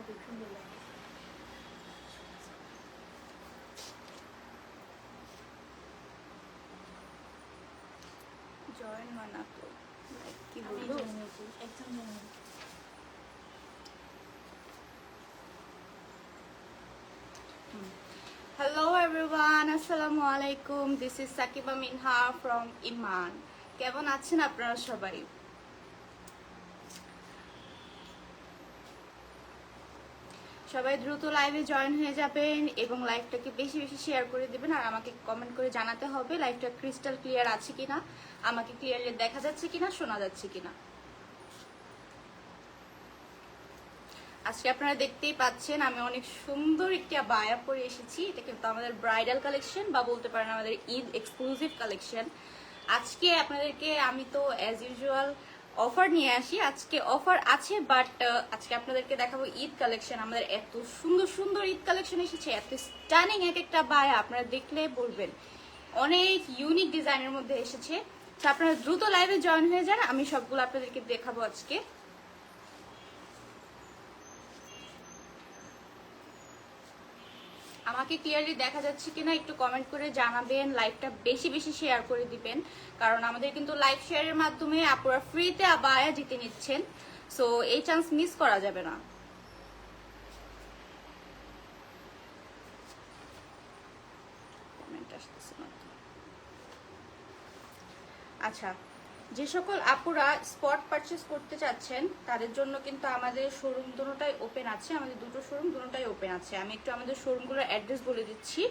খুব সুন্দর লাগে। জয়েন মানাতো কি আমি বলবো একদম জানি। হ্যালো এভরিওয়ান, আসসালামু আলাইকুম। This is Sakiba Minha from ইমান। কেমন আছেন আপনারা সবাই? সবাই দ্রুত লাইভে জয়েন হয়ে যাবেন এবং লাইভটাকে বেশি বেশি শেয়ার করে দিবেন। আর আমাকে কমেন্ট করে জানাতে হবে লাইভটা ক্রিস্টাল ক্লিয়ার আছে কিনা, আমাকে ক্লিয়ারলি দেখা যাচ্ছে কিনা, শোনা যাচ্ছে কিনা। আজকে আপনারা দেখতেই পাচ্ছেন আমি অনেক সুন্দর একটি আবায়া পরে এসেছি। এটা কিন্তু আমাদের ব্রাইডাল কালেকশন বা বলতে পারেন আমাদের ঈদ এক্সক্লুসিভ কালেকশন। আজকে আপনাদেরকে আমি তো অ্যাজ ইউজুয়াল অফার নিয়ে আসি। আজকে অফার আছে, বাট আজকে আপনাদেরকে দেখাবো ঈদ কালেকশন। আমাদের এত সুন্দর সুন্দর ঈদ কালেকশন এসেছে, এত স্টানিং এক একটা বায়া আপনারা দেখলে বলবেন। অনেক ইউনিক ডিজাইনের মধ্যে এসেছে। তো আপনারা দ্রুত লাইভে জয়েন হয়ে যান, আমি সবগুলো আপনাদেরকে দেখাবো আজকে। আমাকে ক্লিয়ারলি দেখা যাচ্ছে কিনা একটু কমেন্ট করে জানাবেন। লাইভটা বেশি বেশি শেয়ার করে দিবেন, কারণ আমাদের কিন্তু লাইভ শেয়ারের মাধ্যমে আপনারা ফ্রিতে আবায়া জিতে নিচ্ছেন। সো এই চান্স মিস করা যাবে না। কমেন্ট আসতেছে না তো। আচ্ছা, যে সকল আপুরা স্পট পারচেস করতে চাচ্ছেন তাদের জন্য কিন্তু আমাদের শোরুম দুটোটাই ওপেন আছে। আমাদের দুটো শোরুম দুটোটাই ওপেন আছে। আমি একটু আমাদের শোরুমগুলোর অ্যাড্রেস বলে দিচ্ছি।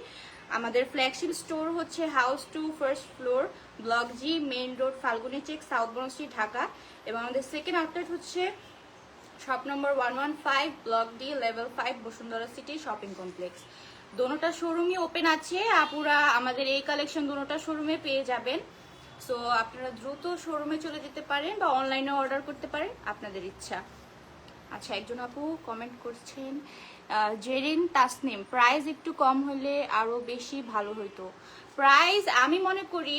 আমাদের ফ্ল্যাগশিপ স্টোর হচ্ছে house 2 first floor, block G, main road, Falguni চেক, সাউথ বনশ্রী, ঢাকা। এবং আমাদের সেকেন্ড আউটলেট হচ্ছে shop number 115, block D, level 5, Bashundhara city shopping complex. দোনোটা শোরুমই ওপেন আছে। আপুরা আমাদের এই কালেকশন দোনোটা শোরুমে পেয়ে যাবেন। সো আপনারা দ্রুত শোরুমে চলে যেতে পারেন বা অনলাইনে অর্ডার করতে পারেন, আপনাদের ইচ্ছা। আচ্ছা, একজন আপু কমেন্ট করছেন, জেরিন তাসনিম, প্রাইস একটু কম হলে আরো বেশি ভালো হতো। প্রাইস আমি মনে করি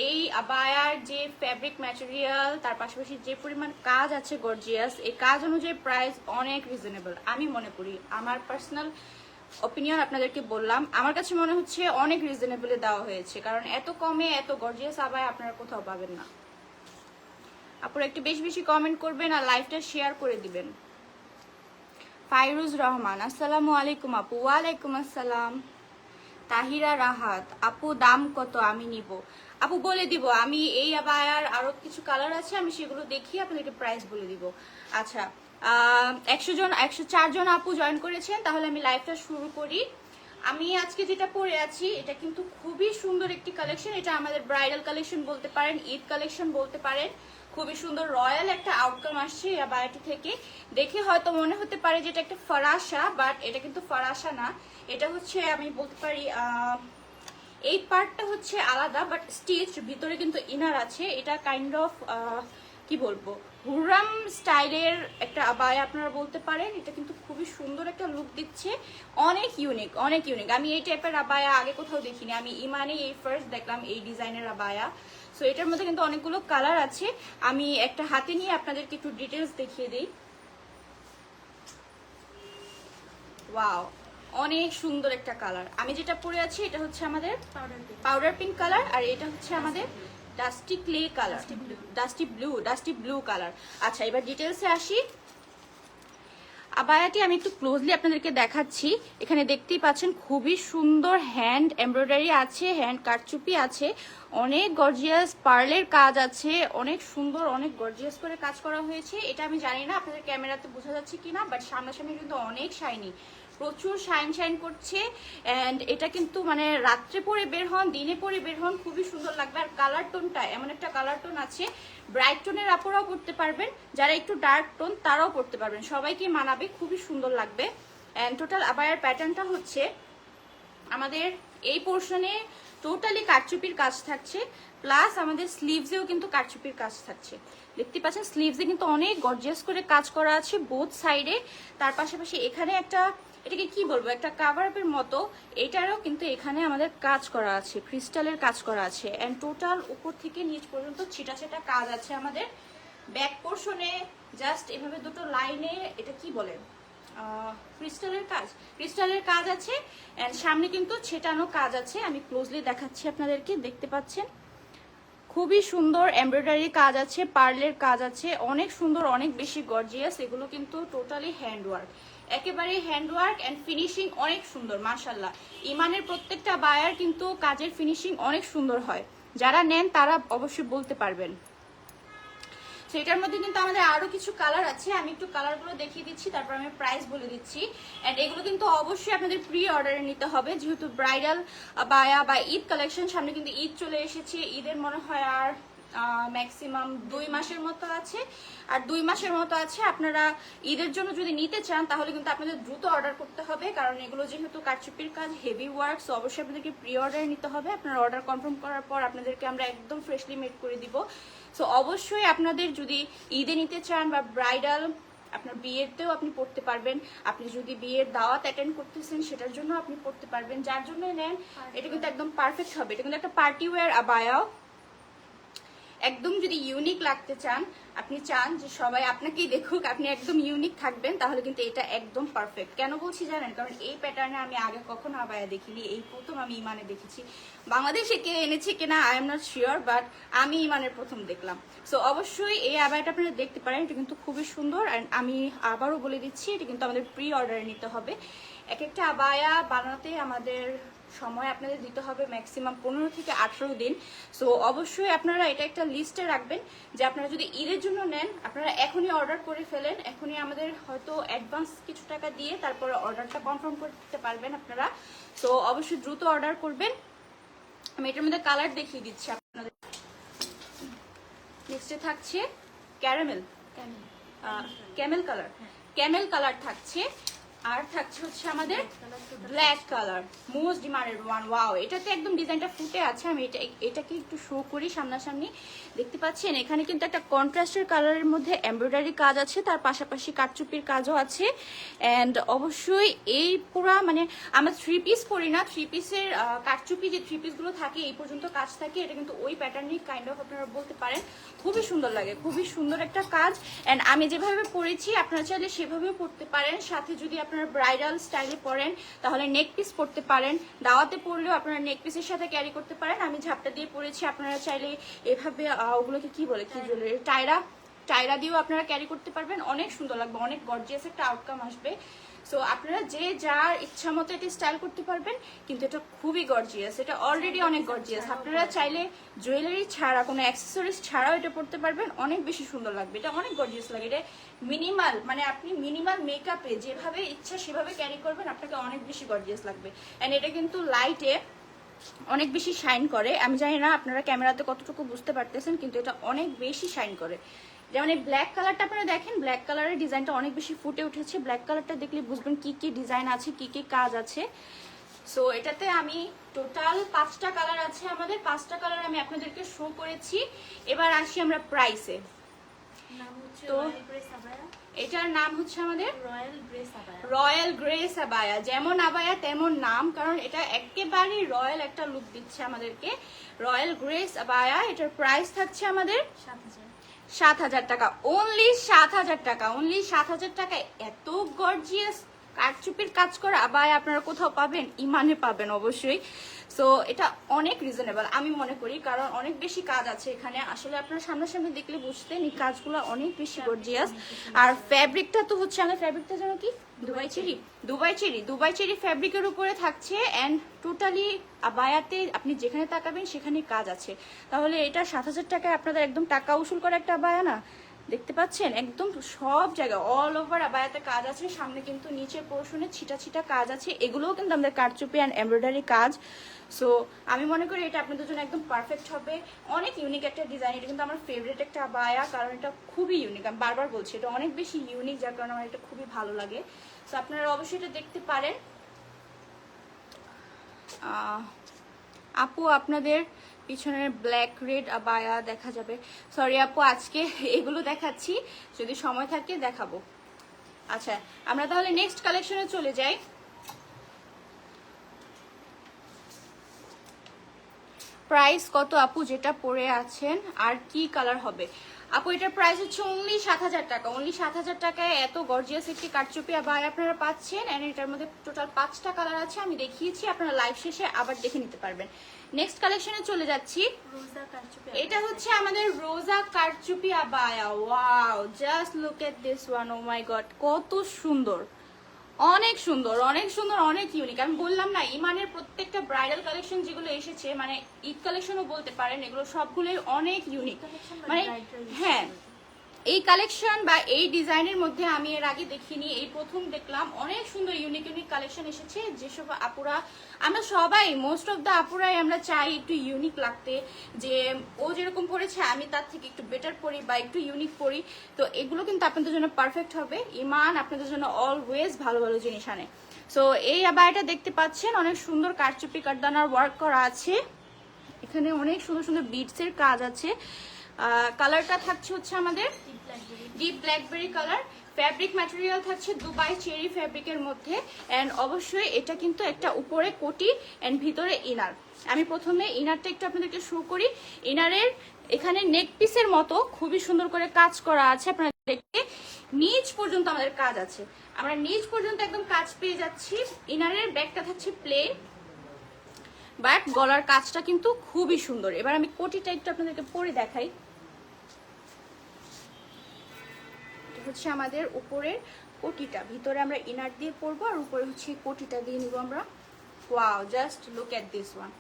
এই আবায়ার যে ফ্যাব্রিক ম্যাটেরিয়াল, তার পাশাপাশি যে পরিমাণ কাজ আছে গর্জিয়াস, এই কাজ অনুযায়ী প্রাইস অনেক রিজনেবল আমি মনে করি। আমার পার্সোনাল অপিনিয়ন আপনাদেরকে বললাম, আমার কাছে মনে হচ্ছে অনেক রিজনেবলে দেওয়া হয়েছে, কারণ এত কমে এত গর্জিয়াস আবায়া আপনারা কোথাও পাবেন না। আপনারা একটু বেশি বেশি কমেন্ট করবেন আর লাইভটা শেয়ার করে দিবেন। ফাইরুজ রহমান, আসসালামু আলাইকুম আপু। ওয়ালাইকুম আসসালাম। তাহিরা রাহাত আপু, দাম কত? আমি নিব। আপু বলে দিব, আমি এই আবায়ার আরো কিছু কালার আছে, আমি সেগুলো দেখিয়ে আপনাদেরকে প্রাইস বলে দিব। আচ্ছা, 104 জন আপু জয়েন করেছেন, তাহলে আমি লাইভটা শুরু করি। আমি আজকে যেটা পরে আছি এটা কিন্তু খুবই সুন্দর একটি কালেকশন। এটা আমাদের ব্রাইডাল কালেকশন বলতে পারেন, ঈদ কালেকশন বলতে পারেন। খুবই সুন্দর রয়্যাল একটা আউটকাম আসছে এই আবায়াটি থেকে। দেখে হয়তো মনে হতে পারে যে এটা একটা ফরাসা, বাট এটা কিন্তু ফরাসা না। এটা হচ্ছে আমি বলতে পারি এই পার্টটা হচ্ছে আলাদা, বাট স্টিচ ভিতরে কিন্তু ইনার আছে। এটা কাইন্ড অফ কি বলবো, হুররাম স্টাইলের একটা আবায়া আপনারা বলতে পারেন। এটা কিন্তু খুবই সুন্দর একটা লুক দিচ্ছে, অনেক ইউনিক অনেক ইউনিক। আমি এই টাইপের আবায়া আগে কোথাও দেখিনি, আমি ইমানে এই ফার্স্ট দেখলাম এই ডিজাইনের আবায়া। সো এটার মধ্যে কিন্তু অনেকগুলো কালার আছে। আমি একটা হাতে নিয়ে আপনাদেরকে একটু ডিটেলস দেখিয়ে দিই। ওয়াও, অনেক সুন্দর একটা কালার। আমি যেটা পরে আছি এটা হচ্ছে আমাদের পাউডার পিঙ্ক কালার, আর এটা হচ্ছে আমাদের dusty clay colour, dusty blue colour. আচ্ছা, এবার ডিটেলসে আসি। আবায়াটি আমি একটু ক্লোজলি আপনাদেরকে দেখাচ্ছি। এখানে দেখতেই পাচ্ছেন খুবই সুন্দর হ্যান্ড এমব্রয়ডারি আছে, হ্যান্ড কারচুপি আছে, অনেক গর্জিয়াস পার্লের কাজ আছে, অনেক সুন্দর অনেক গর্জিয়াস করে কাজ করা হয়েছে। এটা আমি জানি না আপনাদের ক্যামেরাতে বোঝা যাচ্ছে কিনা, বাট সামনাসামনি কিন্তু অনেক শাইনি, প্রচুর শাইন করছে। অ্যান্ড এটা কিন্তু মানে রাত্রে পরে বের হন, দিনে পরে বের হন, খুবই সুন্দর লাগবে। আর কালার টোনটা এমন একটা কালার টোন আছে, ব্রাইট টোনের আপুরাও পড়তে পারবেন, যারা একটু ডার্ক টোন তারাও পড়তে পারবেন, সবাইকে মানাবে, খুবই সুন্দর লাগবে। অ্যান্ড টোটাল আবায়ার প্যাটার্নটা হচ্ছে আমাদের এই পোর্শনে টোটালি কারচুপির কাজ থাকছে, প্লাস আমাদের স্লিভসেও কিন্তু কারচুপির কাজ থাকছে। দেখতে পাচ্ছেন স্লিভসে কিন্তু অনেক গর্জিয়াস করে কাজ করা আছে বোথ সাইডে। তার পাশাপাশি এখানে একটা, এটাকে কি বলবো, একটা কাভার আপের মতো, এটারও কিন্তু এখানে আমাদের কাজ করা আছে, ক্রিস্টালের কাজ করা আছে। অ্যান্ড টোটাল উপর থেকে নিচ পর্যন্ত ছিটা ছিটা কাজ আছে আমাদের। ব্যাক পোর্শনে জাস্ট এভাবে দুটো লাইনে, এটা কি বলে, ক্রিস্টালের কাজ আছে এন্ড সামনে কিন্তু ছেটানো কাজ আছে। আমি ক্লোজলি দেখাচ্ছি আপনাদেরকে, দেখতে পাচ্ছেন খুবই সুন্দর এমব্রয়ডারি কাজ আছে, পার্লের কাজ আছে, অনেক সুন্দর, অনেক বেশি গর্জিয়াস। এগুলো কিন্তু টোটালি হ্যান্ডওয়ার্ক, একেবারে হ্যান্ডওয়ার্ক এন্ড ফিনিশিং অনেক সুন্দর মাশাআল্লাহ। ইমানের প্রত্যেকটা বায়ার কিন্তু কাজের ফিনিশিং অনেক সুন্দর হয়, যারা নেন তারা অবশ্যই বলতে পারবেন। সেটার মধ্যে কিন্তু আমাদের আরো কিছু কালার আছে, আমি একটু কালারগুলো দেখিয়ে দিচ্ছি, তারপর আমি প্রাইস বলে দিচ্ছি। এন্ড এগুলো কিন্তু অবশ্যই আপনাদের প্রি অর্ডারে নিতে হবে, যেহেতু ব্রাইডাল বায়া বা ঈদ কালেকশন, সামনে কিন্তু ঈদ চলে এসেছে। ঈদের মনে হয় আর ম্যাক্সিমাম 2 মাসের মতো আছে, আর 2 মাসের মতো আছে। আপনারা ঈদের জন্য যদি নিতে চান তাহলে কিন্তু আপনাদের দ্রুত অর্ডার করতে হবে, কারণ এগুলো যেহেতু কারচুপির কাজ, হেভি ওয়ার্ক, সো অবশ্যই আপনাদেরকে প্রি অর্ডারে নিতে হবে। আপনারা অর্ডার কনফার্ম করার পর আপনাদেরকে আমরা একদম ফ্রেশলি মেড করে দিব। সো অবশ্যই আপনাদের যদি ঈদে নিতে চান বা ব্রাইডাল, আপনার বিয়েতেও আপনি পড়তে পারবেন, আপনি যদি বিয়ের দাওয়াত অ্যাটেন্ড করতেছেন সেটার জন্য আপনি পড়তে পারবেন, যার জন্য নেন এটা কিন্তু একদম পারফেক্ট হবে। এটা কিন্তু একটা পার্টি ওয়্যার আবায়াও, একদম যদি ইউনিক লাগতে চান, আপনি চান যে সবাই আপনাকেই দেখুক, আপনি একদম ইউনিক থাকবেন, তাহলে কিন্তু এটা একদম পারফেক্ট। কেন বলছি জানেন? কারণ এই প্যাটার্নে আমি আগে কখনো আবায়া দেখিনি, এই প্রথম আমি ইমানে দেখেছি। বাংলাদেশে কে এনেছে কিনা I am not sure, but আমি ইমানের প্রথম দেখলাম। সো অবশ্যই এই আবায়াটা আপনারা দেখতে পারেন, এটা কিন্তু খুবই সুন্দর। অ্যান্ড আমি আবারও বলে দিচ্ছি, এটা কিন্তু আমাদের প্রি অর্ডারে নিতে হবে। এক একটা আবায়া বানাতে আমাদের সময় আপনাদের দিতে হবে ম্যাক্সিমাম 15 থেকে 18 দিন। সো অবশ্যই আপনারা এটা একটা লিস্টে রাখবেন যে আপনারা যদি ঈদের জন্য নেন, আপনারা এখনই অর্ডার করে ফেলেন, এখনই আমাদের হয়তো অ্যাডভান্স কিছু টাকা দিয়ে তারপরে অর্ডারটা কনফার্ম করতে পারবেন আপনারা। সো অবশ্যই দ্রুত অর্ডার করবেন। আমি এটার মধ্যে কালার দেখিয়ে দিচ্ছি আপনাদের। নেক্সটে থাকছে caramel, Camel colour, Camel colour থাকছে। আর থাকছে হচ্ছে আমাদের black colour, most demanded one. Wow, এটাতে একদম ডিজাইনটা ফুটে আছে। আমি এটাকে একটু শো করি সামনাসামনি, দেখতে পাচ্ছেন এখানে কিন্তু একটা কন্ট্রাস্টের কালারের মধ্যে এমব্রয়ডারি কাজ আছে, তার পাশাপাশি কারচুপির কাজও আছে। অ্যান্ড অবশ্যই এই পুরা মানে আমরা 3 পিস পরি না, 3 পিসের কারচুপি যে 3 পিসগুলো থাকে এই পর্যন্ত কাজ থাকে, এটা কিন্তু ওই প্যাটার্নই কাইন্ড অফ আপনারা বলতে পারেন। খুবই সুন্দর লাগে, খুবই সুন্দর একটা কাজ। অ্যান্ড আমি যেভাবে পরেছি আপনারা চাইলে সেভাবেও পরতে পারেন। সাথে যদি আপনারা ব্রাইডাল স্টাইলে পরেন তাহলে নেক পিস পরতে পারেন, দাওয়াতে পরলেও আপনারা নেক পিসের সাথে ক্যারি করতে পারেন। আমি ঝাপটা দিয়ে পরেছি, আপনারা চাইলে এভাবে ওগুলোকে কি বলে, কি জুয়েলারি, টায়রা দিয়েও আপনারা ক্যারি করতে পারবেন। অনেক সুন্দর লাগবে, অনেক গর্জিয়াস একটা আউটকাম আসবে। সো আপনারা যে যার ইচ্ছা মতো এটা স্টাইল করতে পারবেন, কিন্তু এটা খুবই গর্জিয়াস, এটা অলরেডি অনেক গর্জিয়াস। আপনারা চাইলে জুয়েলারি ছাড়া, কোনো অ্যাক্সেসরিজ ছাড়াও এটা পরতে পারবেন, অনেক বেশি সুন্দর লাগবে, এটা অনেক গর্জিয়াস লাগে। এটা মিনিমাল, মানে আপনি মিনিমাল মেকআপে যেভাবে ইচ্ছা সেভাবে ক্যারি করবেন, আপনাকে অনেক বেশি গর্জিয়াস লাগবে। অ্যান্ড এটা কিন্তু লাইটে অনেক বেশি শাইন করে। আমি জানি না আপনারা ক্যামেরাতে কতটুকু বুঝতে পারতেছেন, কিন্তু এটা অনেক বেশি শাইন করে। যেমন এই ব্ল্যাক কালারটা আপনারা দেখেন, ব্ল্যাক কালারের ডিজাইনটা অনেক বেশি ফুটে উঠেছে। ব্ল্যাক কালারটা দেখলে বুঝবেন কি কি ডিজাইন আছে, কি কি কাজ আছে। সো এটাতে আমি টোটাল 5টা কালার আছে আমাদের, 5টা কালার আমি আপনাদেরকে শো করেছি। এবার আসি আমরা প্রাইসে। তো এটার নাম হচ্ছে আমাদের রয়্যাল গ্রেস আবায়া। যেমন আবায়া তেমন নাম, কারণ এটা একেবারেই রয়্যাল একটা লুক দিচ্ছে আমাদেরকে। রয়্যাল গ্রেস আবায়া, এটার প্রাইস থাকছে আমাদের 7,000 টাকা, অনলি 7,000 টাকা, অনলি 7,000 টাকায় এত গর্জিয়াস কারচুপির কাজ করা আবায়া আপনারা কোথাও পাবেন? ইমানে পাবেন অবশ্যই। সো এটা অনেক রিজনেবল আমি মনে করি, কারণ অনেক বেশি কাজ আছে এখানে। আসলে আপনারা সামনাসামনি দেখলে বুঝতেন এই কাজগুলো অনেক বেশি গর্জিয়াস। আর ফ্যাব্রিকটা তো হচ্ছে, আমাদের ফ্যাব্রিকটা যেন কি দুবাই চেরি ফ্যাব্রিকের উপরে থাকছে। অ্যান্ড টোটালি আবায়াতে আপনি যেখানে তাকাবেন সেখানেই কাজ আছে। তাহলে এটা 7,000 টাকায় আপনাদের একদম টাকা উসুল করা একটা আবায়া না? দেখতে পাচ্ছেন একদম সব জায়গায় অল ওভার আবায়াতে কাজ আছে। সামনে কিন্তু নিচের পোর্শনে ছিটা ছিটা কাজ আছে, এগুলোও কিন্তু আমাদের কারচুপি অ্যান্ড এমব্রয়ডারি কাজ। সো আমি মনে করি এটা আপনাদের জন্য একদম পারফেক্ট হবে। অনেক ইউনিক একটা ডিজাইন, এটা কিন্তু আমার ফেভারিট একটা আবায়া, কারণ এটা খুবই ইউনিক। আমি বারবার বলছি এটা অনেক বেশি ইউনিক, যার কারণে আমার এটা খুবই ভালো লাগে। সো আপনারা অবশ্যই এটা দেখতে পারেন। আপু আপনাদের পিছনের ব্ল্যাক রেড আবায়া দেখা যাবে? সরি আপু, আজকে এগুলো দেখাচ্ছি, যদি সময় থাকে দেখাবো। আচ্ছা, আমরা তাহলে নেক্সট কালেকশনে চলে যাই। প্রাইস কত আপু যেটা পরে আছেন, আর কি কালার হবে? আপু এটার প্রাইস হচ্ছে অনলি 7,000 টাকা। অনলি 7,000 টাকায় এত গর্জিয়াস একটি কারচুপি আবায়া আপনারা পাচ্ছেন। এন্ড এটার মধ্যে টোটাল 5টা কালার আছে, আমি দেখিয়েছি, আপনারা লাইভ শেষে আবার দেখে নিতে পারবেন। নেক্সট কালেকশনে চলে যাচ্ছি। রোজা কারচুপি এটা হচ্ছে আমাদের রোজা কারচুপি আবায়া। Wow, just look at this one. Oh my god, কত সুন্দর, অনেক সুন্দর, অনেক সুন্দর, অনেক ইউনিক। আমি বললাম না, ইমানের প্রত্যেকটা ব্রাইডাল কালেকশন যেগুলো এসেছে, মানে ঈদ কালেকশনও বলতে পারেন, এগুলো সবগুলোই অনেক ইউনিক। মানে হ্যাঁ, এই কালেকশন বা এই ডিজাইনের মধ্যে আমি এর আগে দেখিনি, এই প্রথম দেখলাম। অনেক সুন্দর ইউনিক ইউনিক কালেকশন এসেছে, যেসব আপুরা, আমরা সবাই মোস্ট অফ দ্য আপুরাই আমরা চাই একটু ইউনিক লাগতে, যে ও যেরকম পড়েছে আমি তার থেকে একটু বেটার পরি বা একটু ইউনিক পরি। তো এগুলো কিন্তু আপনাদের জন্য পারফেক্ট হবে। ইমান আপনাদের জন্য অলওয়েজ ভালো ভালো জিনিস আনে। সো এই আবায়াটা দেখতে পাচ্ছেন, অনেক সুন্দর কারচুপি কাটদানার ওয়ার্ক করা আছে, এখানে অনেক সুন্দর সুন্দর বিটসের কাজ আছে। কালারটা থাকছে হচ্ছে আমাদের deep blackberry colour. Fabric material থাকছে দুবাই চেরি ফ্যাব্রিকের মধ্যে। অ্যান্ড অবশ্যই এটা কিন্তু একটা উপরে কোটি অ্যান্ড ভিতরে ইনার। আমি প্রথমে ইনারটা একটু আপনাদেরকে শো করি। ইনারের এখানে নেক পিসের মতো খুবই সুন্দর করে কাজ করা আছে, আপনারা দেখতে নিচ পর্যন্ত আমাদের কাজ আছে, আমরা নিচ পর্যন্ত একদম কাজ পেয়ে যাচ্ছি। ইনারের ব্যাগটা থাকছে প্লেন, বাট গলার কাজটা কিন্তু খুবই সুন্দর। এবার আমি কোটিটা একটু আপনাদেরকে পরে দেখাই। হচ্ছে আমাদের উপরের কোটিটা, ভিতরে আমরা ইনার দিয়ে পরবো, আর উপরে হচ্ছে কোটিটা দিয়ে নিব আমরা। Wow, just look at this one.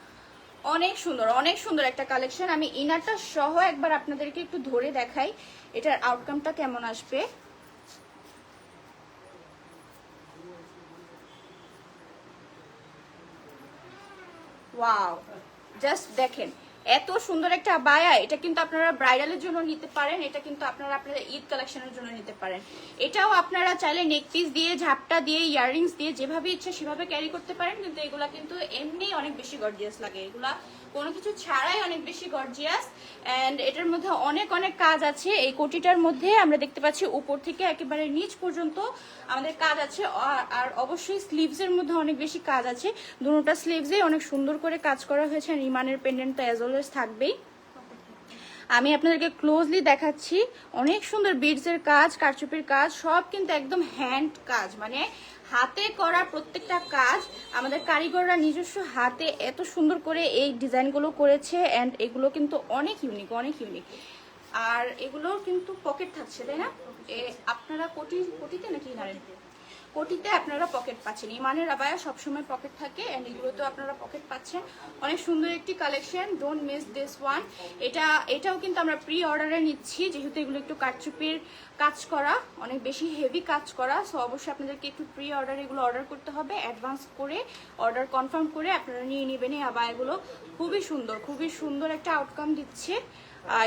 অনেক সুন্দর, অনেক সুন্দর একটা কালেকশন। আমি ইনারটা সহ একবার আপনাদেরকে একটু ধরে দেখাই এটার আউটকামটা কেমন আসবে। ওয়াও, জাস্ট দেখেন, এত সুন্দর একটা আবায়া। এটা কিন্তু আপনারা ব্রাইডালের জন্য নিতে পারেন, এটা কিন্তু আপনারা আপনাদের ঈদ কালেকশনের জন্য নিতে পারেন। এটাও আপনারা চাইলে নেক পিস দিয়ে, ঝাপটা দিয়ে, ইয়াররিংস দিয়ে, যেভাবে ইচ্ছা সেভাবে ক্যারি করতে পারেন। কিন্তু এগুলা কিন্তু এমনি অনেক বেশি গর্জিয়াস লাগে, এগুলা কোনো কিছু ছাড়াই অনেক বেশি গর্জিয়াস। অ্যান্ড এটার মধ্যে অনেক অনেক কাজ আছে। এই কোটিটার মধ্যে আমরা দেখতে পাচ্ছি উপর থেকে একেবারে নিচ পর্যন্ত আমাদের কাজ আছে। আর অবশ্যই স্লিভসের মধ্যে অনেক বেশি কাজ আছে, দুটোটা স্লিভসে অনেক সুন্দর করে কাজ করা হয়েছে। আর ইমানের পেন্ডেন্ট তো অ্যাজ অলওয়েজ থাকবেই। আমি আপনাদেরকে ক্লোজলি দেখাচ্ছি, অনেক সুন্দর বিডসের কাজ, কারচুপির কাজ, সব কিন্তু একদম হ্যান্ড কাজ, মানে হাতে করা প্রত্যেকটা কাজ। আমাদের কারিগররা নিজস্ব হাতে এত সুন্দর করে এই ডিজাইনগুলো করেছে। অ্যান্ড এগুলো কিন্তু অনেক ইউনিক, অনেক ইউনিক। আর এগুলোর কিন্তু পকেট থাকছে, তাই না? আপনারা কোটিতে নাকি ইনারে? কোটিতে আপনারা পকেট পাচ্ছেন। ইমানের আবায়া সবসময় পকেট থাকে, অ্যান্ড এগুলোতেও আপনারা পকেট পাচ্ছেন। অনেক সুন্দর একটি collection, don't miss this one. এটাও কিন্তু আমরা প্রি অর্ডারে নিচ্ছি, যেহেতু এগুলো একটু কারচুপির কাজ করা, অনেক বেশি হেভি কাজ করা। সো অবশ্যই আপনাদেরকে একটু প্রি অর্ডারে এগুলো অর্ডার করতে হবে, অ্যাডভান্স করে অর্ডার কনফার্ম করে আপনারা নিয়ে নেবেন। এই আবায়াগুলো খুবই সুন্দর, খুবই সুন্দর একটা আউটকাম দিচ্ছে।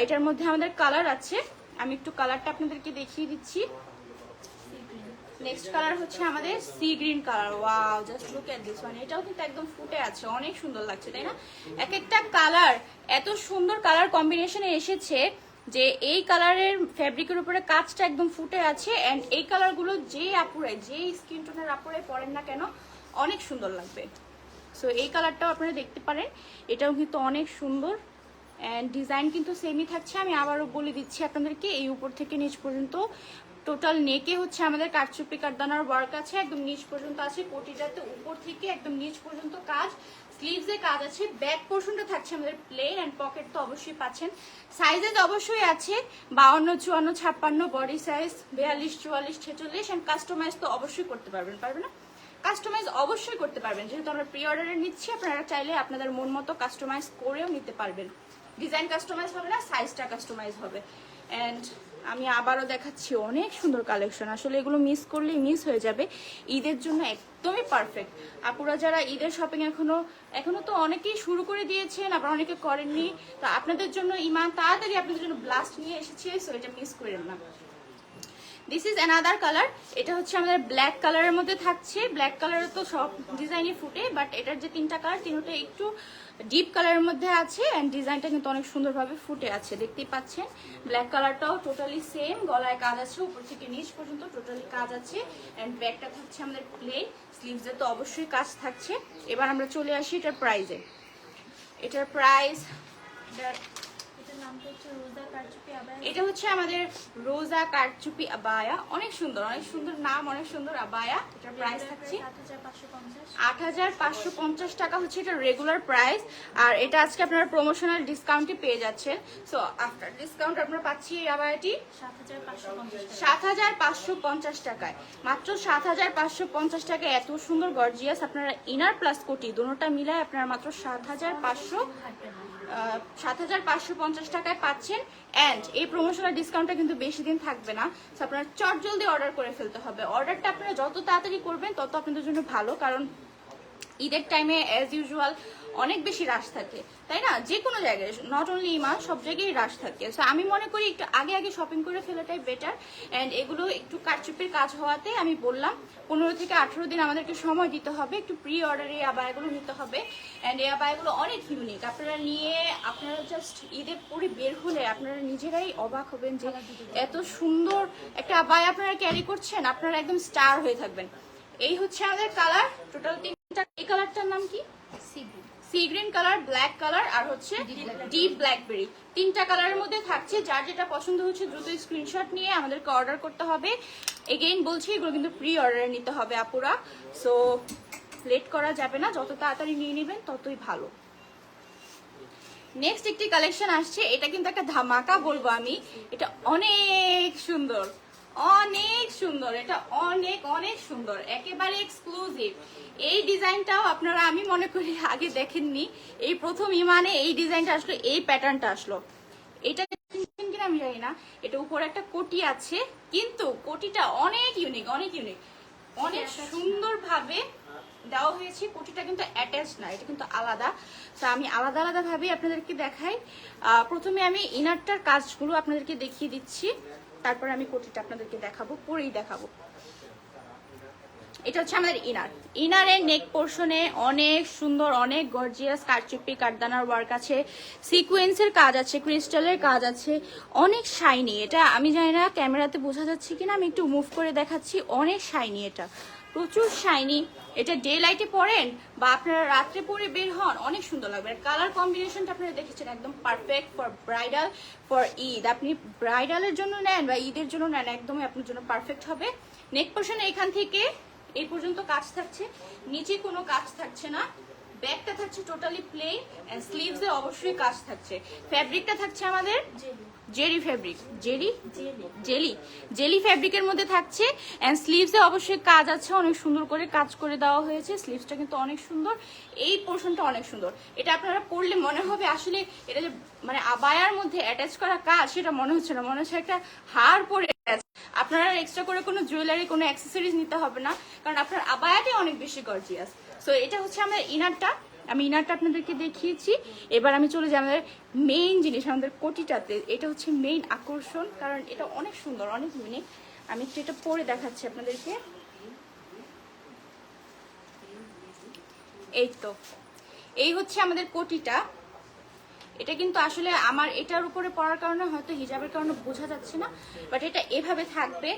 এটার মধ্যে আমাদের কালার আছে, আমি একটু কালারটা আপনাদেরকে দেখিয়ে দিচ্ছি। নেক্সট কালার হচ্ছে আমাদের C green colour. Wow, just look at this one. এটাও কিন্তু একদম ফুটে আছে, অনেক সুন্দর লাগছে, তাই না? এক একটা কালার এত সুন্দর কালার কম্বিনেশনে এসেছে যে এই কালারের ফ্যাব্রিকের উপরে কাজটা একদম ফুটে আছে। অ্যান্ড এই কালারগুলো যে আপুরাই, যে স্কিন টোনের আপুরাই পরেন না কেন, অনেক সুন্দর লাগবে। সো এই কালারটাও আপনারা দেখতে পারেন, এটাও কিন্তু অনেক সুন্দর। অ্যান্ড ডিজাইন কিন্তু সেমই থাকছে। আমি আবারও বলে দিচ্ছি আপনাদেরকে, এই উপর থেকে নিচ পর্যন্ত টোটাল নেকে হচ্ছে আমাদের কারচুপি কাটদানার ওয়ার্ক আছে, একদম নিচ পর্যন্ত আছে। কোটিটাতে উপর থেকে একদম নিচ পর্যন্ত কাজ, স্লিভসে কাজ আছে। ব্যাক পোর্শনটা থাকছে আমাদের প্লেন, অ্যান্ড পকেট তো অবশ্যই পাচ্ছেন। সাইজেস অবশ্যই আছে 52, 54, 56, বডি সাইজ 42, 44, 46। অ্যান্ড কাস্টমাইজ তো অবশ্যই করতে পারবেন, পারবে না? কাস্টমাইজ অবশ্যই করতে পারবেন, যেহেতু আমরা প্রি অর্ডারে নিচ্ছি। আপনারা চাইলে আপনাদের মন মতো কাস্টমাইজ করেও নিতে পারবেন। ডিজাইন কাস্টমাইজ হবে না, সাইজটা কাস্টমাইজ হবে। অ্যান্ড আমি আবারও দেখাচ্ছি, অনেক সুন্দর কালেকশন। আসলে এগুলো মিস করলেই মিস হয়ে যাবে, ঈদের জন্য একদমই পারফেক্ট। আপুরা যারা ঈদের শপিং এখনো তো অনেকেই শুরু করে দিয়েছেন, আবার অনেকে করেননি, তো আপনাদের জন্য ইমান তাড়াতাড়ি আপনাদের জন্য ব্লাস্ট নিয়ে এসেছে। সো এটা মিস করেন না। This is another colour. এটা হচ্ছে আমাদের ব্ল্যাক কালারের মধ্যে থাকছে। ব্ল্যাক কালারে তো সব ডিজাইনই ফুটে, বাট এটার যে তিনটা কালার, তিনটা একটু ডিপ কালারের মধ্যে আছে। অ্যান্ড ডিজাইনটা কিন্তু অনেক সুন্দরভাবে ফুটে আছে, দেখতেই পাচ্ছেন। ব্ল্যাক কালারটাও টোটালি সেম, গলায় কাজ আছে, উপর থেকে নিচ পর্যন্ত টোটালি কাজ আছে। অ্যান্ড ব্যাকটা থাকছে আমাদের প্লেন, স্লিভসে তো অবশ্যই কাজ থাকছে। এবার আমরা চলে আসি এটার প্রাইজে। এটার প্রাইস এটার নামটা হচ্ছে রোজা কারচুপি আবায়া। এটা হচ্ছে আমাদের রোজা কারচুপি আবায়া, অনেক সুন্দর নাম, অনেক সুন্দর আবায়া। এটার প্রাইস থাকছে 8,550 টাকা হচ্ছে এটা রেগুলার প্রাইস। আর এটা আজকে আপনারা প্রমোশনাল ডিসকাউন্টে পেয়ে যাচ্ছেন। সো আফটার ডিসকাউন্ট আপনারা পাচ্ছি এই আবায়াটি 7,550 টাকায়, মাত্র 7,550 টাকায়। এত সুন্দর গর্জিয়াস আপনারা ইনার প্লাস কোটি দুটোটা মিলায় আপনারা মাত্র 7,550 টাকায় পাচ্ছেন। অ্যান্ড এই প্রমোশনাল ডিসকাউন্টটা কিন্তু বেশি দিন থাকবে না, সো আপনারা চট জলদি অর্ডার করে ফেলতে হবে। অর্ডারটা আপনারা যত তাড়াতাড়ি করবেন তত আপনাদের জন্য ভালো, কারণ ঈদের টাইমে অ্যাজ ইউজুয়াল অনেক বেশি রাশ থাকে, তাই না? যে কোনো জায়গায়, নট অনলি ইমান, সব জায়গায় রাশ থাকে। সো আমি মনে করি একটু আগে আগে শপিং করে ফেলাটাই বেটার। অ্যান্ড এগুলো একটু কারচুপির কাজ হওয়াতে আমি বললাম 15 থেকে 18 দিন আমাদেরকে সময় দিতে হবে, একটু প্রি অর্ডারে এই আবায়াগুলো নিতে হবে। অ্যান্ড এই আবায়াগুলো অনেক ইউনিক, আপনারা নিয়ে আপনারা জাস্ট ঈদের পরে বের হলে আপনারা নিজেরাই অবাক হবেন যে এত সুন্দর একটা আবায়া আপনারা ক্যারি করছেন, আপনারা একদম স্টার হয়ে থাকবেন। এই হচ্ছে আমাদের কালার, টোটাল 3টা। এই কালারটার নাম কি? Sea green colour, black colour আর হচ্ছে ডিপ ব্ল্যাকবেরি। 3টা কালারের মধ্যে থাকছে। যার যেটা পছন্দ হচ্ছে দ্রুত স্ক্রিনশট নিয়ে আমাদেরকে অর্ডার করতে হবে। এগেইন বলছি, এগুলো কিন্তু প্রি অর্ডারে নিতে হবে আপুরা, সো লেট করা যাবে না, যত তাড়াতাড়ি নিয়ে নেবেন ততই ভালো। নেক্সট একটি কালেকশন আসছে, এটা কিন্তু একটা ধামাকা বলবো আমি। এটা অনেক সুন্দর, অনেক সুন্দর, এটা অনেক অনেক সুন্দর, একেবারে এক্সক্লুসিভ। এই ডিজাইনটাও আপনারা আমি মনে করি আগে দেখেননি, এই প্রথম ইমানে এই ডিজাইনটা আসলো, এই প্যাটার্নটা আসলো। এটা কিনা আমি জানি না, এটা উপরে একটা কোটি আছে, কিন্তু কোটিটা অনেক ইউনিক, অনেক ইউনিক, অনেক সুন্দরভাবে দেওয়া হয়েছে। কোটিটা কিন্তু অ্যাটাচ না, এটা কিন্তু আলাদা। তো আমি আলাদা আলাদা ভাবে আপনাদেরকে দেখাই। প্রথমে আমি ইনারটার কাজগুলো আপনাদেরকে দেখিয়ে দিচ্ছি, তারপরে আমি কোটিটা আপনাদেরকে দেখাবো, পরেই দেখাবো। এটা হচ্ছে আমাদের ইনারের নেক পোর্শনে অনেক সুন্দর, অনেক গর্জিয়াস কারচুপি কাঠদানার ওয়ার্ক আছে, সিকোয়েন্সের কাজ আছে, ক্রিস্টালের কাজ আছে, অনেক শাইনি। এটা আমি জানি না ক্যামেরাতে বোঝা যাচ্ছে কিনা, আমি একটু মুভ করে দেখাচ্ছি। অনেক শাইনি, এটা প্রচুর শাইনি। এটা ডে লাইটে পরেন বা আপনারা রাত্রে পরে বের হন, অনেক সুন্দর লাগবে। কালার কম্বিনেশনটা আপনারা দেখেছেন, একদম perfect for bridal, for Eid. আপনি ব্রাইডালের জন্য নেন বা ঈদের জন্য নেন, একদমই আপনার জন্য পারফেক্ট হবে। নেক পোর্শনে এখান থেকে এই পর্যন্ত কাজ থাকছে, নিচে কোনো কাজ থাকছে না। ব্যাকটা থাকছে টোটালি প্লেন, এন্ড স্লিভসে অবশ্যই কাজ থাকছে। ফ্যাব্রিকটা থাকছে আমাদের জেরি ফ্যাব্রিক, জেলি ফ্যাব্রিকের মধ্যে থাকছে। এন্ড স্লিভসে অবশ্যই কাজ আছে, অনেক সুন্দর করে কাজ করে দেওয়া হয়েছে। স্লিভসটা কিন্তু অনেক সুন্দর, এই পোর্শনটা অনেক সুন্দর। এটা আপনারা পরলে মনে হবে আসলে এটা যে মানে আবায়ার মধ্যে অ্যাটাচ করা কাজ, সেটা মনে হচ্ছে না, মনে হচ্ছে একটা হার পরে আছে। আপনারা এক্সট্রা করে কোনো জুয়েলারি, কোনো অ্যাক্সেসরিজ নিতে হবে না, কারণ আপনার আবায়াটাই অনেক বেশি গর্জিয়াস। সো এটা হচ্ছে আমাদের ইনারটা, আমি ইনারটা আপনাদেরকে দেখিয়েছি। এবার আমি চলে যাই আমাদের মেইন জিনিস, আমাদের কোটিটাতে। এটা হচ্ছে মেইন আকর্ষণ, কারণ এটা অনেক সুন্দর, অনেক ইউনিক। আমি একটু এটা পরে দেখাচ্ছি আপনাদেরকে। এই তো, এই হচ্ছে আমাদের কোটিটা। এটা কিন্তু আসলে আমার এটার উপরে পড়ার কারণে হয়তো হিজাবের কারণে বোঝা যাচ্ছে না, বাট এটা এভাবে থাকবে।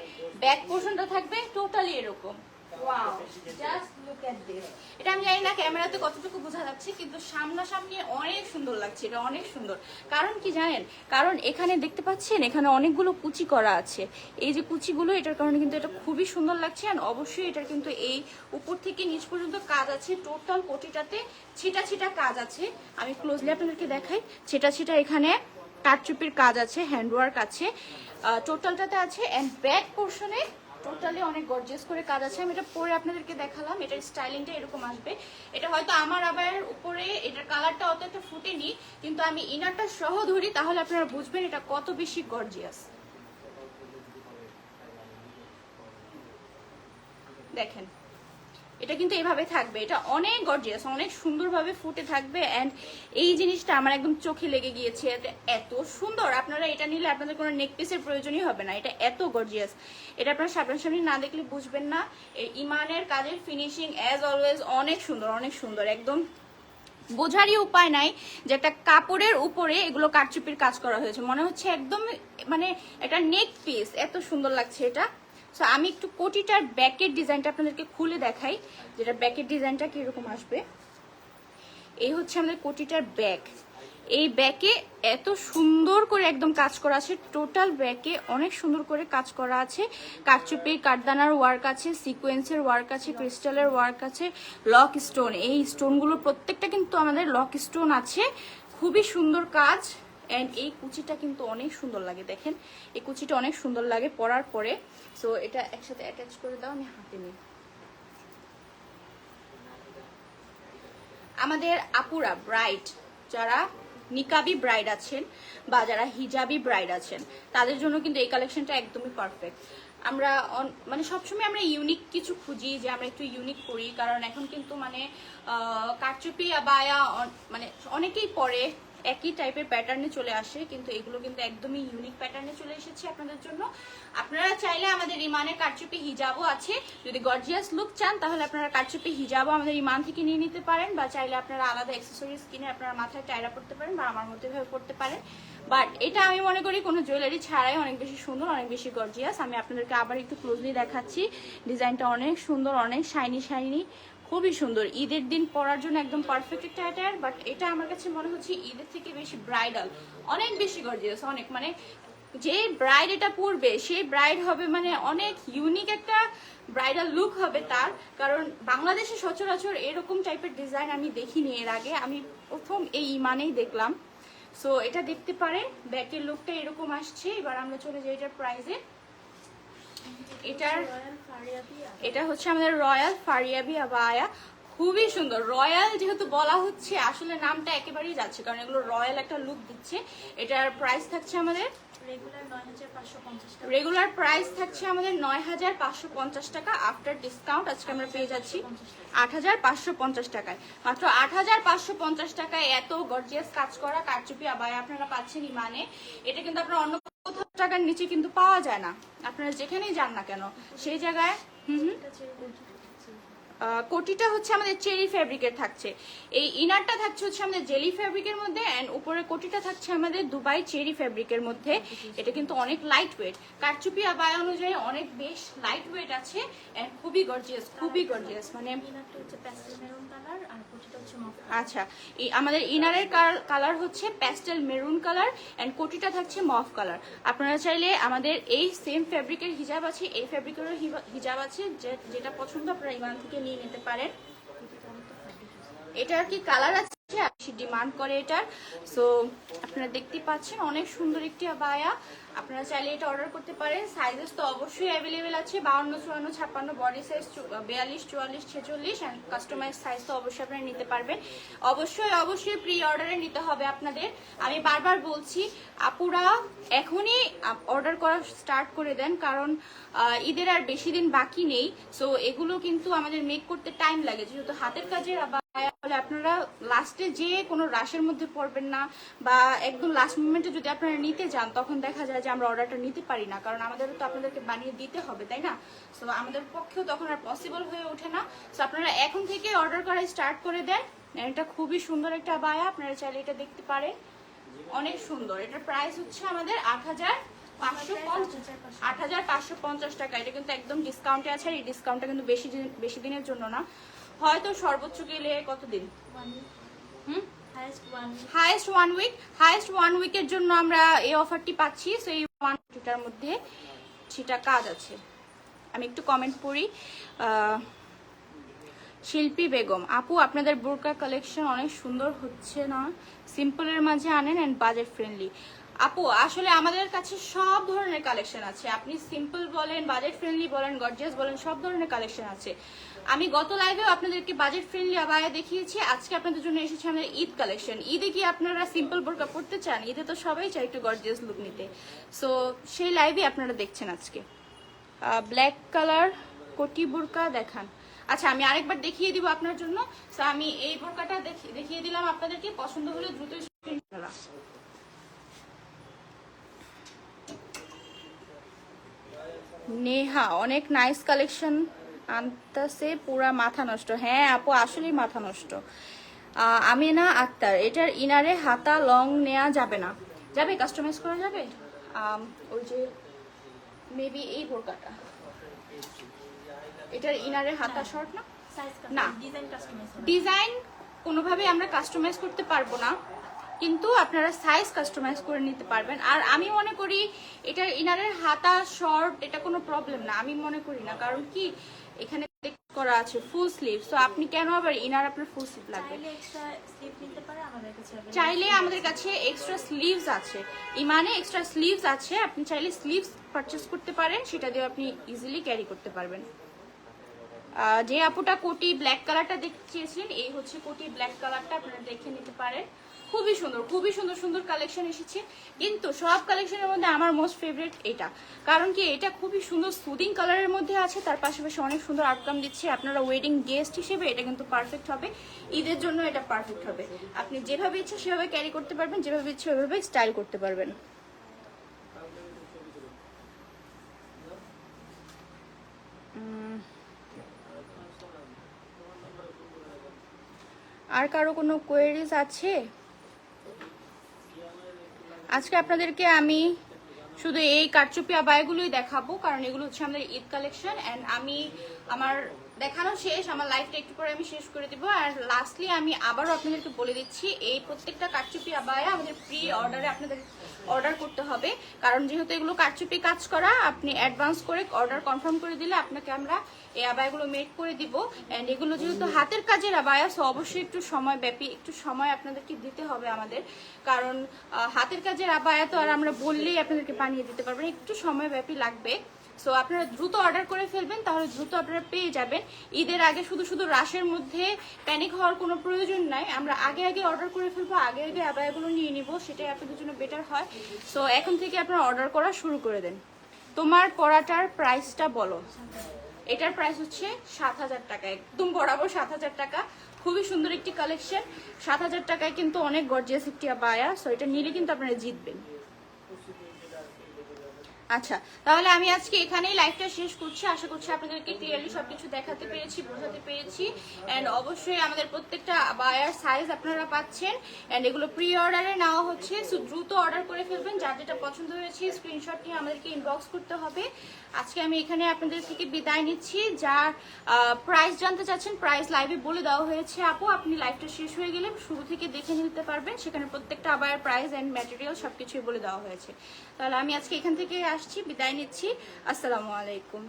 ব্যাক পোর্শনটা থাকবে টোটালি এরকম। Wow, just look at this. এটা আমি জানি না ক্যামেরাতে কতটুকু বোঝা যাচ্ছে, কিন্তু সামনাসামনি অনেক সুন্দর লাগছে, এটা অনেক সুন্দর। কারণ কি জানেন, কারণ এখানে দেখতে পাচ্ছেন এখানে অনেকগুলো কুচি করা আছে। এই যে কুচিগুলো, এটার কারণে কিন্তু এটা খুবই সুন্দর লাগছে। আর অবশ্যই এটার কিন্তু এই উপর থেকে নিচ পর্যন্ত কাজ আছে, টোটাল কোটিটাতে ছিটা ছিটা কাজ আছে। আমি ক্লোজলি আপনাদেরকে দেখাই। ছিটা ছিটা এখানে কারচুপির কাজ আছে, হ্যান্ডওয়ার্ক আছে, টোটালটাতে আছে। অ্যান্ড ব্যাক পোর্শনে টোটালি অনেক গর্জিয়াস করে কাজ আছে। আমি এটা পরে আপনাদেরকে দেখালাম, এটার স্টাইলিংটা এরকম আসবে। এটা হয়তো আমার আবার উপরে এটার কালারটা অত একটা ফুটেনি, কিন্তু আমি ইনারটা সহ ধরি, তাহলে আপনারা বুঝবেন এটা কত বেশি গর্জিয়াস। দেখেন, এটা কিন্তু এভাবে থাকবে, এটা অনেক গর্জিয়াস, অনেক সুন্দরভাবে ফুটে থাকবে। অ্যান্ড এই জিনিসটা আমার একদম চোখে লেগে গিয়েছে, এটা এত সুন্দর। আপনারা এটা নিলে আপনাদের কোনো নেক পিসের প্রয়োজনই হবে না, এটা এত গর্জিয়াস। এটা আপনারা সামনাসামনি না দেখলে বুঝবেন না। এই ইমানের কাজের ফিনিশিং অ্যাজ অলওয়েজ অনেক সুন্দর, অনেক সুন্দর। একদম বোঝারই উপায় নাই যে একটা কাপড়ের উপরে এগুলো কারচুপির কাজ করা হয়েছে, মনে হচ্ছে একদম মানে এটা নেক পিস, এত সুন্দর লাগছে এটা। সো আমি একটু কোটিটার ব্যাকের ডিজাইনটা আপনাদেরকে খুলে দেখাই, যেটা ব্যাকের ডিজাইনটা কিরকম আসবে। এই হচ্ছে আমাদের কোটিটার ব্যাক। এই ব্যাকে এত সুন্দর করে একদম কাজ করা আছে, টোটাল ব্যাকে অনেক সুন্দর করে কাজ করা আছে। কারচুপির কাঠদানার ওয়ার্ক আছে, সিকোয়েন্সের ওয়ার্ক আছে, ক্রিস্টালের ওয়ার্ক আছে, লক স্টোন। এই স্টোনগুলো প্রত্যেকটা কিন্তু আমাদের লক স্টোন আছে, খুবই সুন্দর কাজ। অ্যান্ড এই কুচিটা কিন্তু অনেক সুন্দর লাগে, দেখেন এই কুচিটা অনেক সুন্দর লাগে পরার পরে। সো এটা একসাথে অ্যাটাচ করে দাও, আমি হাতে নিই। আমাদের আপুরা ব্রাইড, যারা নিকাবি ব্রাইড আছেন বা যারা হিজাবি ব্রাইড আছেন, তাদের জন্য কিন্তু এই কালেকশনটা একদমই পারফেক্ট। আমরা মানে সবসময় আমরা ইউনিক কিছু খুঁজি, যে আমরা একটু ইউনিক করি, কারণ এখন কিন্তু মানে কারচুপি আবায়া মানে অনেকেই পরে একই টাইপের প্যাটার্নে চলে আসে, কিন্তু এগুলো কিন্তু একদমই ইউনিক প্যাটার্নে চলে এসেছে আপনাদের জন্য। আপনারা চাইলে আমাদের ইমানের কারচুপি হিজাবও আছে, যদি গর্জিয়াস লুক চান তাহলে আপনারা কারচুপি হিজাবও আমাদের ইমান থেকে নিয়ে নিতে পারেন, বা চাইলে আপনারা আলাদা অ্যাক্সেসরিজ কিনে আপনারা মাথায় টায়রা পড়তে পারেন বা আমার মতো ভাবে পড়তে পারেন। বাট এটা আমি মনে করি কোনো জুয়েলারি ছাড়াই অনেক বেশি সুন্দর, অনেক বেশি গর্জিয়াস। আমি আপনাদেরকে আবার একটু ক্লোজলি দেখাচ্ছি, ডিজাইনটা অনেক সুন্দর, অনেক শাইনি শাইনি, খুবই সুন্দর। ঈদের দিন পরার জন্য একদম পারফেক্ট একটা অ্যাটায়ার। বাট এটা আমার কাছে মনে হচ্ছে ঈদের থেকে বেশি ব্রাইডাল, অনেক বেশি গর্জিয়াস, অনেক মানে যে ব্রাইড এটা পরবে সেই ব্রাইড হবে মানে অনেক ইউনিক একটা ব্রাইডাল লুক হবে তার। কারণ বাংলাদেশে সচরাচর এরকম টাইপের ডিজাইন আমি দেখিনি এর আগে, আমি প্রথম এই ইমানেই দেখলাম। সো এটা দেখতে পারেন, ব্যাকের লুকটা এরকম আসছে। এবার আমরা চলে যাই এটার প্রাইসে। এটা হচ্ছে আমাদের রয়্যাল ফারিয়াবি আবায়া, খুবই সুন্দর। রয়্যাল যেহেতু বলা হচ্ছে, আসলে নামটা একেবারেই যাচ্ছে, কারণ এগুলো রয়্যাল একটা লুক দিচ্ছে। এটার প্রাইস থাকছে আমাদের রেগুলার প্রাইস থাকছে আমাদের ৯,৫৫০ টাকা। আফটার ডিসকাউন্ট আজকে আমরা পেয়ে যাচ্ছি ৮,৫৫০ টাকায়। মাত্র ৮,৫৫০ টাকায় এত গর্জিয়াস কাজ করা কারচুপি আবায়া আপনারা পাচ্ছেন ইমানে। এটা কিন্তু আপনার অন্য কোথাও টাকার নিচে কিন্তু পাওয়া যায় না, আপনারা যেখানেই যান না কেন সেই জায়গায়। কোটিটা হচ্ছে আমাদের চেরি ফ্যাব্রিকের থাকছে, এই ইনারটা থাকছে হচ্ছে আমাদের জেলি ফ্যাব্রিকের মধ্যে, এন্ড উপরে কোটিটা থাকছে আমাদের দুবাই চেরি ফ্যাব্রিকের মধ্যে। এটা কিন্তু অনেক লাইট ওয়েট, কারচুপি আবায়া অনুযায়ী অনেক বেশ লাইট ওয়েট আছে, এন্ড খুবই গর্জিয়াস, খুবই গর্জিয়াস। মানে আচ্ছা, আমাদের ইনারের কালার হচ্ছে প্যাস্টেল মেরুন কালার, এন্ড কোটিটা থাকছে মফ কালার। আপনারা চাইলে আমাদের এই সেম ফ্যাব্রিকের হিজাব আছে, এই ফ্যাব্রিকেরও হিজাব আছে, যেটা পছন্দ আপনারা ইমান থেকে নিয়ে নিতে পারেন। এটার কি কালার আছে, বেশি ডিমান্ড করে এটার। সো আপনারা দেখতে পাচ্ছেন অনেক সুন্দর একটি আবায়া, আপনারা চাইলে এটা অর্ডার করতে পারেন। সাইজেস তো অবশ্যই অ্যাভেলেবেল আছে, 52, 54, 56, body size 42, 44, 46, and customize size তো অবশ্যই আপনারা নিতে পারবেন। অবশ্যই অবশ্যই প্রি অর্ডারে নিতে হবে আপনাদের। আমি বারবার বলছি, আপুরা এখনই অর্ডার করা স্টার্ট করে দেন, কারণ ঈদের আর বেশি দিন বাকি নেই। সো এগুলো কিন্তু আমাদের মেক করতে টাইম লাগে, যেহেতু হাতের কাজের আবার আপনারা লাস্টে যে কোনো রাশের মধ্যে পড়বেন না, বা একদম লাস্ট মোমেন্টে যদি আপনারা নিতে যান তখন দেখা যায় যে আমরা অর্ডারটা নিতে পারি না, কারণ আমাদেরও তো আপনাদেরকে বানিয়ে দিতে হবে, তাই না? সো আমাদের পক্ষেও তখন আর পসিবল হয়ে ওঠে না। সো আপনারা এখন থেকে অর্ডার করা স্টার্ট করে দেন। এটা খুবই সুন্দর একটা আবায়া, আপনারা চাইলে এটা দেখতে পারেন, অনেক সুন্দর। এটার প্রাইস হচ্ছে আমাদের ৮,৫৫০ টাকা। এটা কিন্তু একদম ডিসকাউন্টে আছে, এই ডিসকাউন্টটা কিন্তু বেশি দিনের জন্য না, হয়তো সর্বোচ্চ গেলে কতদিন, হাইয়েস্ট 1 উইক। হাইয়েস্ট 1 উইকের জন্য আমরা এই অফারটি পাচ্ছি। সো এই 1 উইকটার মধ্যে সেটা কাজ আছে। আমি একটু কমেন্ট পড়ি। শিল্পী বেগম আপু, আপনাদের বোরকা কালেকশন অনেক সুন্দর হচ্ছে না, সিম্পলের মাঝে আনেন অ্যান্ড বাজেট ফ্রেন্ডলি। আপু আসলে আমাদের কাছে সব ধরনের কালেকশন আছে, আপনি সিম্পল বলেন, বাজেট ফ্রেন্ডলি বলেন, গর্জিয়াস বলেন, সব ধরনের কালেকশন আছে। আমি গত লাইভেও আপনাদেরকে বাজেট ফ্রেন্ডলি আবায়া দেখিয়েছি, আজকে আপনাদের জন্য এসেছে আমাদের ঈদ কালেকশন। ঈদে কি আপনারা সিম্পল বোরকা পড়তে চান? ঈদে তো সবাই চায় একটু গর্জিয়াস লুক নিতে। সো সেই লাইভে আপনারা দেখছেন আজকে। ব্ল্যাক কালার কোটি বোরকা দেখান। আচ্ছা, আমি আরেকবার দেখিয়ে দিব আপনার জন্য। সো আমি এই বোরকাটা দেখিয়ে দিলাম আপনাদেরকে, পছন্দ হলে দ্রুত নেহা অনেক নাইস কালেকশন আনতেছে, পুরা মাথা নষ্ট। হ্যাঁ আপু, আসলেই মাথা নষ্ট। আমিনা আক্তার, এটার ইনারে হাতা লং নেওয়া যাবে না? যাবে, কাস্টমাইজ করা যাবে। ওই যে মেবি এই বোরকাটা, এটার ইনারে হাতা শর্ট না, না ডিজাইন কোনোভাবে আমরা কাস্টমাইজ করতে পারবো না, কিন্তু আপনারা সাইজ কাস্টমাইজ করে নিতে পারবেন। আর আমি মনে করি এটার ইনারের হাতা শর্ট এটা কোনো প্রবলেম না, আমি মনে করি না। কারণ কি এখানে করা আছে ফুল স্লিভ, তো আপনি কেন আবার ইনার আপনার ফুল স্লিভ লাগবে? চাইলে এক্সট্রা স্লিপ নিতে পারে আমাদের কাছে available চাইলে আছে। আমাদের কাছে এক্সট্রা স্লিভস আছে, ইমানে এক্সট্রা স্লিভস আছে, আপনি চাইলে স্লিভস পারচেজ করতে পারেন, সেটা দিয়ে আপনি ইজিলি ক্যারি করতে পারবেন। যে আপুটা কোটি ব্ল্যাক কালারটা দেখতে চেয়েছিলেন, এই হচ্ছে কোটি ব্ল্যাক কালারটা, আপনারা দেখে নিতে পারেন। খুবই সুন্দর, খুবই সুন্দর সুন্দর কালেকশন এসেছে। কিন্তু সব কালেকশনের মধ্যে আমার মোস্ট ফেভারিট এটা, কারণ কি এটা খুবই সুন্দর সুদিং কালারের মধ্যে আছে, তার পাশাপাশি অনেক সুন্দর আউটকাম দিচ্ছে। আপনারা ওয়েডিং গেস্ট হিসেবে এটা কিন্তু পারফেক্ট হবে, ঈদের জন্য এটা পারফেক্ট হবে। আপনি যেভাবে ইচ্ছা সেভাবে ক্যারি করতে পারবেন, যেভাবে ইচ্ছা ওইভাবে স্টাইল করতে পারবেন। আর কারো কোনো কোয়েরিজ আছে? আজকে আপনাদেরকে আমি শুধু এই কারচুপি আবায়াগুলোই দেখাবো, কারণ এগুলো হচ্ছে আমাদের ঈদ কালেকশন। অ্যান্ড আমি আমার দেখানো শেষ, আমার লাইফটা একটু পরে আমি শেষ করে দিব। আর লাস্টলি আমি আবারও আপনাদেরকে বলে দিচ্ছি, এই প্রত্যেকটা কারচুপি আবায়া আমাদের প্রি অর্ডারে আপনাদের অর্ডার করতে হবে, কারণ যেহেতু এগুলো কারচুপি কাজ করা, আপনি অ্যাডভান্স করে অর্ডার কনফার্ম করে দিলে আপনাকে আমরা এই আবায়াগুলো মেক করে দিব। অ্যান্ড এগুলো যেহেতু হাতের কাজের আবায়া, সো অবশ্যই একটু সময় ব্যাপী, একটু সময় আপনাদেরকে দিতে হবে আমাদের, কারণ হাতের কাজের আবায়া তো আর আমরা বললেই আপনাদেরকে বানিয়ে দিতে পারবেন, একটু সময় ব্যাপী লাগবে। সো আপনারা দ্রুত অর্ডার করে ফেলবেন, তাহলে দ্রুত আপনারা পেয়ে যাবেন। ঈদের আগে শুধু শুধু রাশের মধ্যে প্যানিক হওয়ার কোনো প্রয়োজন নাই, আমরা আগে আগে অর্ডার করে ফেলবো, আগে আগে আবায়াগুলো নিয়ে নিব, সেটাই আপনাদের জন্য বেটার হয়। সো এখন থেকে আপনারা অর্ডার করা শুরু করে দেন। তোমার পড়াটার প্রাইসটা বলো। এটার প্রাইস হচ্ছে 7,000 টাকা, একদম বরাবর 7,000 টাকা। খুবই সুন্দর একটি কালেকশন, 7,000 টাকায় কিন্তু অনেক গর্জিয়াস একটি আবায়া। সো এটা নিলে কিন্তু আপনারা জিতবেন। আচ্ছা, তাহলে আমি আজকে এখানেই লাইভটা শেষ করছি। আশা করছি আপনাদেরকে ক্লিয়ারলি সবকিছু দেখাতে পেরেছি, বোঝাতে পেরেছি। অ্যান্ড অবশ্যই আমাদের প্রত্যেকটা বায়ার সাইজ আপনারা পাচ্ছেন, অ্যান্ড এগুলো প্রি অর্ডারে নেওয়া হচ্ছে। সো দ্রুত অর্ডার করে ফেলবেন, যার যেটা পছন্দ হয়েছে স্ক্রিনশট নিয়ে আমাদেরকে ইনবক্স করতে হবে। আজকে আমি এখানে আপনাদের থেকে বিদায় নিচ্ছি। যার প্রাইস জানতে চাচ্ছেন, প্রাইস লাইভে বলে দেওয়া হয়েছে আপু, আপনি লাইভটা শেষ হয়ে গেলে শুরু থেকে দেখে নিতে পারবেন, সেখানে প্রত্যেকটা আবায়ের প্রাইস অ্যান্ড ম্যাটেরিয়াল সবকিছুই বলে দেওয়া হয়েছে। তাহলে আমি আজকে এখান থেকে আসছি, বিদায় নিচ্ছি। আসসালামু আলাইকুম।